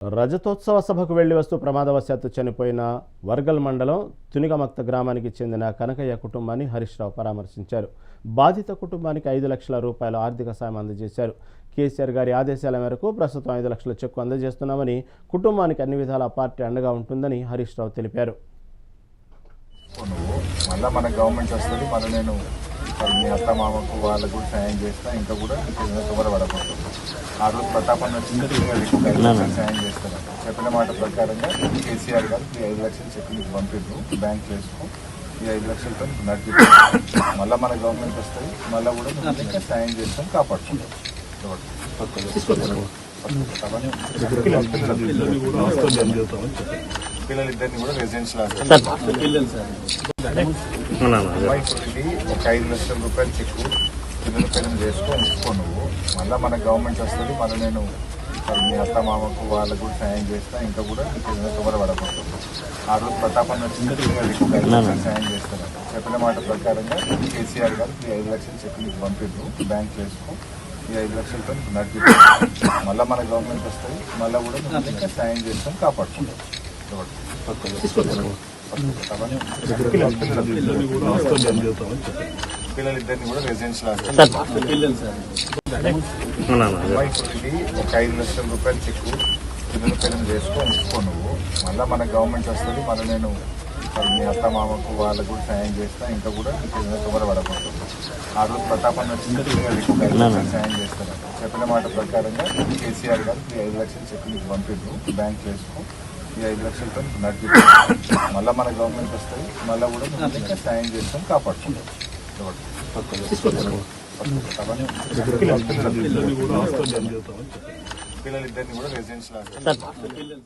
రజతోత్సవ సభకు వెళ్లి వస్తూ ప్రమాదవశాత్తు చనిపోయిన వర్గల్ మండలం తునిగమక్త గ్రామానికి చెందిన కనకయ్య కుటుంబాన్ని హరీష్ రావు పరామర్శించారు. బాధిత కుటుంబానికి 5 లక్షల రూపాయల ఆర్థిక సాయం అందజేశారు. కేసీఆర్ గారి ఆదేశాల మేరకు ప్రస్తుతం 5 లక్షల చెక్కు అందజేస్తున్నామని, కుటుంబానికి అన్ని విధాల పార్టీ అండగా ఉంటుందని హరీష్ రావు తెలిపారు. మళ్ళీ మన గవర్నమెంట్ వస్తుంది, మళ్ళీ నేను మీ అత్త మామకు వాళ్ళకు కూడా సాయం చేస్తా, ఇంకా కూడా పడకూడదు. ఆ రోజు ప్రతాపన్న వచ్చింది సాయం చేస్తాను చెప్పిన మాట ప్రకారంగా కేసీఆర్ గారు ఈ 5 లక్షల చెక్ మీకు పంపిద్దు, బ్యాంక్ చేసుకో, ఈ 5 లక్షలతో నడిపి మళ్ళీ మన గవర్నమెంట్ వస్తుంది, మళ్ళీ కూడా ఇంకా సాయం చేస్తాం, కాపాడుకుంటాం. పిల్లలిద్దరిని కూడా రెసిడెన్షియల్ ఇది ఒక 5 లక్షల రూపాయలు చెక్కు పిల్లల పేరు చేసుకో ఉంచుకో నువ్వు. మళ్ళీ మన గవర్నమెంట్ వస్తుంది, మళ్ళీ నేను మీ అత్త మామకు వాళ్ళకు కూడా సాయం చేస్తా, ఇంకా కూడా పడకూడదు. ఆ రోజు ప్రతాపన్న వచ్చింది సాయం చేస్తాను చెప్పిన మాట ప్రకారంగా కేసీఆర్ గారు ఈ 5 లక్షల చెక్ మీకు పంపిద్దు, బ్యాంక్ చేసుకో, ఈ 5 లక్షలతో నడిపి మళ్ళీ మన గవర్నమెంట్ వస్తుంది, మళ్ళీ కూడా ఇంకా సాయం చేస్తాం, కాపాడుకుంటాం. పిల్లలిద్దరిని కూడా రెసిడెన్షియల్ ఇది ఒక 5 లక్షల రూపాయలు చెక్కు పిల్లల పేరు చేసుకో ఉంచుకో నువ్వు. మళ్ళీ మన గవర్నమెంట్ వస్తుంది, మళ్ళీ నేను మీ అత్త మామకు వాళ్ళకు కూడా సాయం చేస్తా, ఇంకా కూడా పడకూడదు. ఆ రోజు ప్రతాపన్న వచ్చింది సాయం చేస్తాను చెప్పిన మాట ప్రకారంగా కేసీఆర్ గారు ఈ 5 లక్షల చెక్ మీకు పంపిద్దు, బ్యాంక్ చేసుకో, ఈ 5 లక్షలతో నడిపి మళ్ళీ మన గవర్నమెంట్ వస్తుంది, మళ్ళీ కూడా ఇంకా సాయం చేస్తాం, కాపాడుకుంటాం. పిల్లలిద్దరిని కూడా రెసిడెన్షియల్